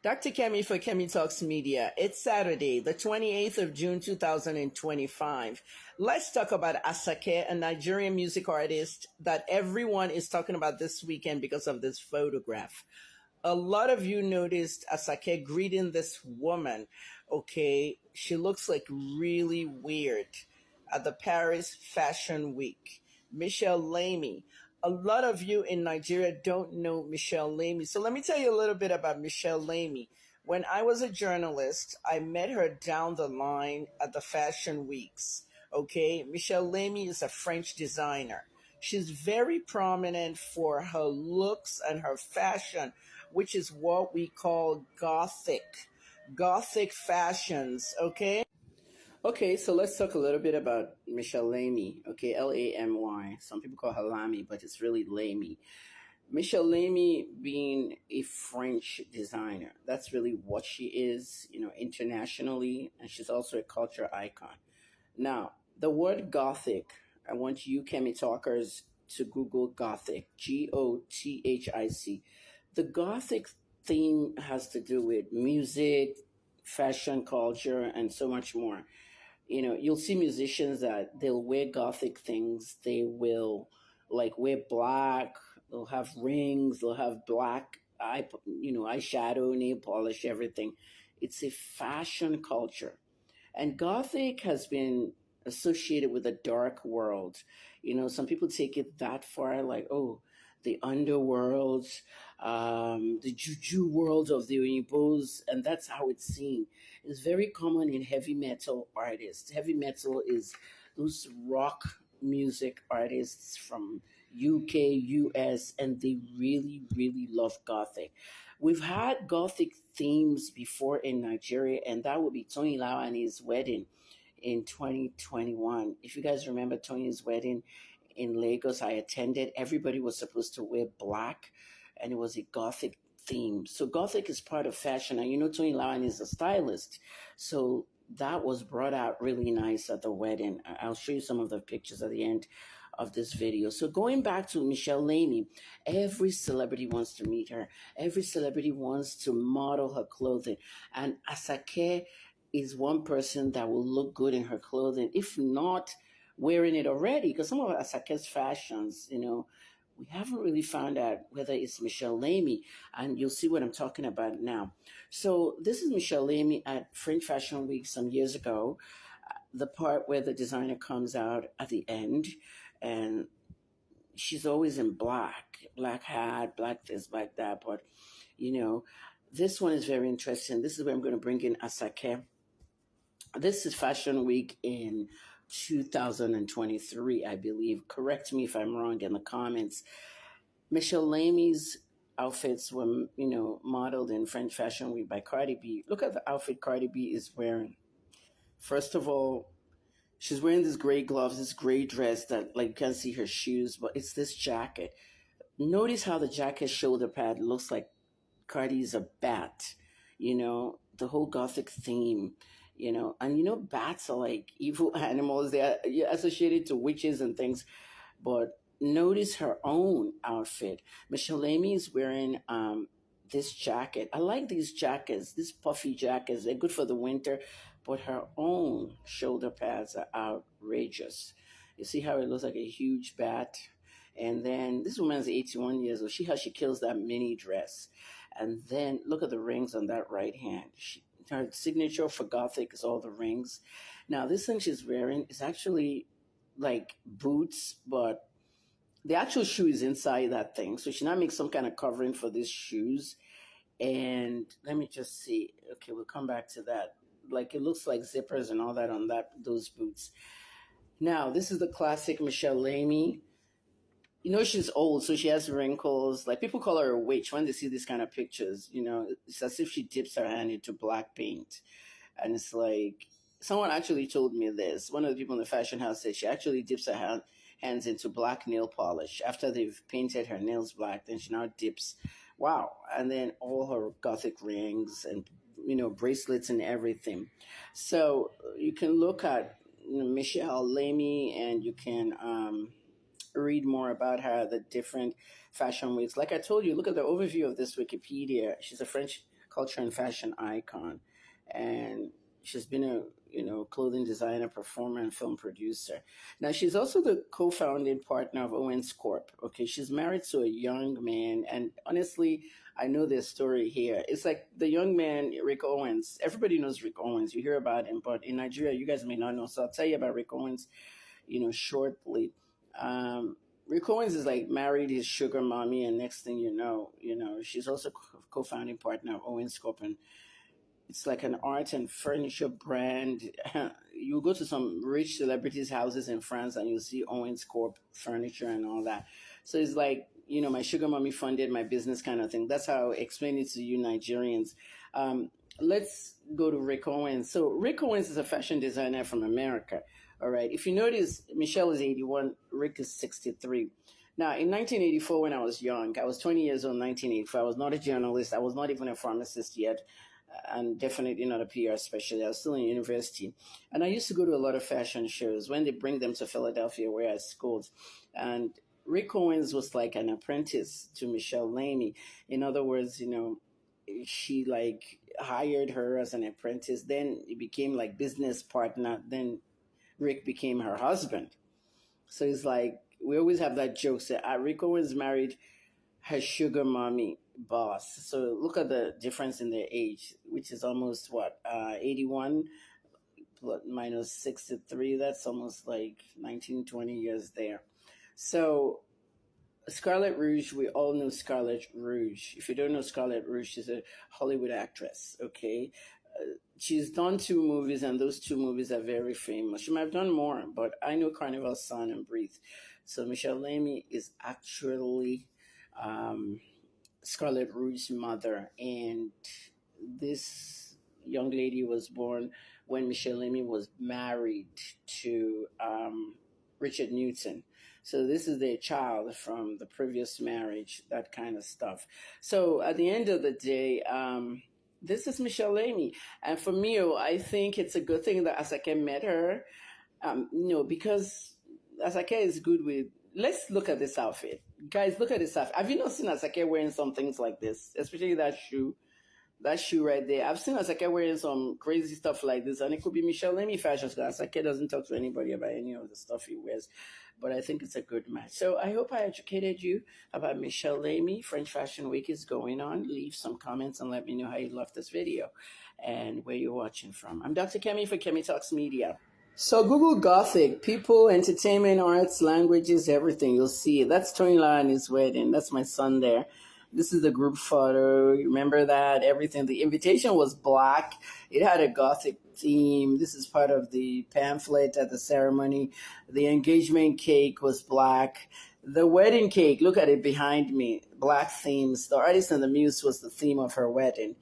Dr. Kemi for Kemi Talks Media. It's Saturday, the 28th of June, 2025. Let's talk about Asake, a Nigerian music artist that everyone is talking about this weekend because of this photograph. A lot of you noticed Asake greeting this woman. Okay, she looks like really weird at the Paris Fashion Week. Michelle Lamy. A lot of you in Nigeria don't know Michelle Lamy. So let me tell you a little bit about Michelle Lamy. When I was a journalist, I met her down the line at the fashion weeks. Okay, Michelle Lamy is a French designer. She's very prominent for her looks and her fashion, which is what we call Gothic fashions, okay? Okay, so let's talk a little bit about Michelle Lamy. Okay, Lamy. Some people call her Lamy, but it's really Lamy. Michelle Lamy being a French designer, that's really what she is, internationally, and she's also a culture icon. Now, the word Gothic, I want you Kemi talkers to Google Gothic, Gothic. The Gothic theme has to do with music, fashion, culture, and so much more. You'll see musicians that they'll wear Gothic things. They will like wear black. They'll have rings. They'll have black eyeshadow, nail polish, everything. It's a fashion culture, and Gothic has been associated with a dark world. Some people take it that far, like, oh, the underworld, the juju world of the Oyinbos, and that's how it's seen. It's very common in heavy metal artists. Heavy metal is those rock music artists from UK, US, and they really, really love Gothic. We've had Gothic themes before in Nigeria, and that would be Tony Lawani's wedding in 2021. If you guys remember Tony's wedding in Lagos, I attended. Everybody was supposed to wear black, and it was a Gothic theme. So Gothic is part of fashion, and Tony Lawani is a stylist, so that was brought out really nice at the wedding. I'll show you some of the pictures at the end of this video. So going back to Michelle Lamy, every celebrity wants to meet her. Every celebrity wants to model her clothing, and Asake is one person that will look good in her clothing, if not wearing it already, because some of Asake's fashions, we haven't really found out whether it's Michelle Lamy, and you'll see what I'm talking about now. So this is Michelle Lamy at French Fashion Week some years ago, the part where the designer comes out at the end, and she's always in black hat, black this, black that, but, this one is very interesting. This is where I'm going to bring in Asake. This is Fashion Week in 2023, I believe. Correct me if I'm wrong in the comments. Michelle Lamy's outfits were, modeled in French Fashion Week by Cardi B. Look at the outfit Cardi B is wearing. First of all, she's wearing this gray gloves, this gray dress that, you can't see her shoes, but it's this jacket. Notice how the jacket shoulder pad looks like Cardi's a bat, the whole Gothic theme. And bats are like evil animals. They're associated to witches and things. But notice her own outfit. Michelle Lamy is wearing this jacket. I like these jackets, these puffy jackets. They're good for the winter, but her own shoulder pads are outrageous. You see how it looks like a huge bat? And then this woman's 81 years old. See how she kills that mini dress. And then look at the rings on that right hand. Her signature for Gothic is all the rings. Now, this thing she's wearing is actually like boots, but the actual shoe is inside that thing. So she now makes some kind of covering for these shoes. And let me just see. Okay, we'll come back to that. It looks like zippers and all that on those boots. Now, this is the classic Michelle Lamy. She's old, so she has wrinkles. People call her a witch when they see these kind of pictures. It's as if she dips her hand into black paint. And it's like, someone actually told me this. One of the people in the fashion house said she actually dips her hands into black nail polish. After they've painted her nails black, then she now dips. Wow. And then all her Gothic rings and, bracelets and everything. So you can look at Michelle Lamy, and you can read more about her, the different fashion weeks. Like I told you, look at the overview of this Wikipedia. She's a French culture and fashion icon, and she's been a clothing designer, performer, and film producer. Now she's also the co-founding partner of Owens Corp. Okay, she's married to a young man, and honestly, I know their story here. It's like the young man, Rick Owens. Everybody knows Rick Owens. You hear about him, but in Nigeria, you guys may not know. So I'll tell you about Rick Owens, shortly. Um, Rick Owens is like married his sugar mommy, and next thing she's also co-founding partner of Owens Corp, and it's like an art and furniture brand. You go to some rich celebrities' houses in France, and you'll see Owens Corp furniture and all that. So it's like, my sugar mommy funded my business kind of thing. That's how I explain it to you Nigerians. Let's go to Rick Owens. So Rick Owens is a fashion designer from America. All right. If you notice, Michelle is 81, Rick is 63. Now, in 1984, when I was young, I was 20 years old in 1984. I was not a journalist. I was not even a pharmacist yet, and definitely not a PR specialist. I was still in university. And I used to go to a lot of fashion shows when they bring them to Philadelphia, where I schooled. And Rick Owens was like an apprentice to Michelle Lamy. In other words, she like hired her as an apprentice. Then it became like business partner. Then Rick became her husband. So it's like, we always have that joke. So Rick Owens married her sugar mommy boss. So look at the difference in their age, which is almost 81 minus 63. That's almost like 19, 20 years there. So Scarlett Rouge, we all know Scarlett Rouge. If you don't know Scarlett Rouge, she's a Hollywood actress, okay? She's done 2 movies, and those 2 movies are very famous. She might have done more, but I know Carnival, Sun, and Breathe. So Michelle Lamey is actually Scarlett Rouge's mother, and this young lady was born when Michelle Lamey was married to Richard Newton. So this is their child from the previous marriage, that kind of stuff. So at the end of the day, this is Michelle Lamey. And for me, I think it's a good thing that Asake met her, because Asake is good with, let's look at this outfit. Guys, look at this outfit. Have you not seen Asake wearing some things like this? Especially that shoe. That shoe right there. I've seen Asake wearing some crazy stuff like this, and it could be Michelle Lamey fashion, because Asake doesn't talk to anybody about any of the stuff he wears. But I think it's a good match. So I hope I educated you about Michelle Lamey. French Fashion Week is going on. Leave some comments and let me know how you loved this video and where you're watching from. I'm Dr. Kemi for Kemi Talks Media. So Google Gothic, people, entertainment, arts, languages, everything. You'll see it. That's Tony La and his wedding. That's my son there. This is the group photo. Remember that? Everything. The invitation was black. It had a Gothic theme. This is part of the pamphlet at the ceremony. The engagement cake was black. The wedding cake, look at it behind me, black themes. The artist and the muse was the theme of her wedding.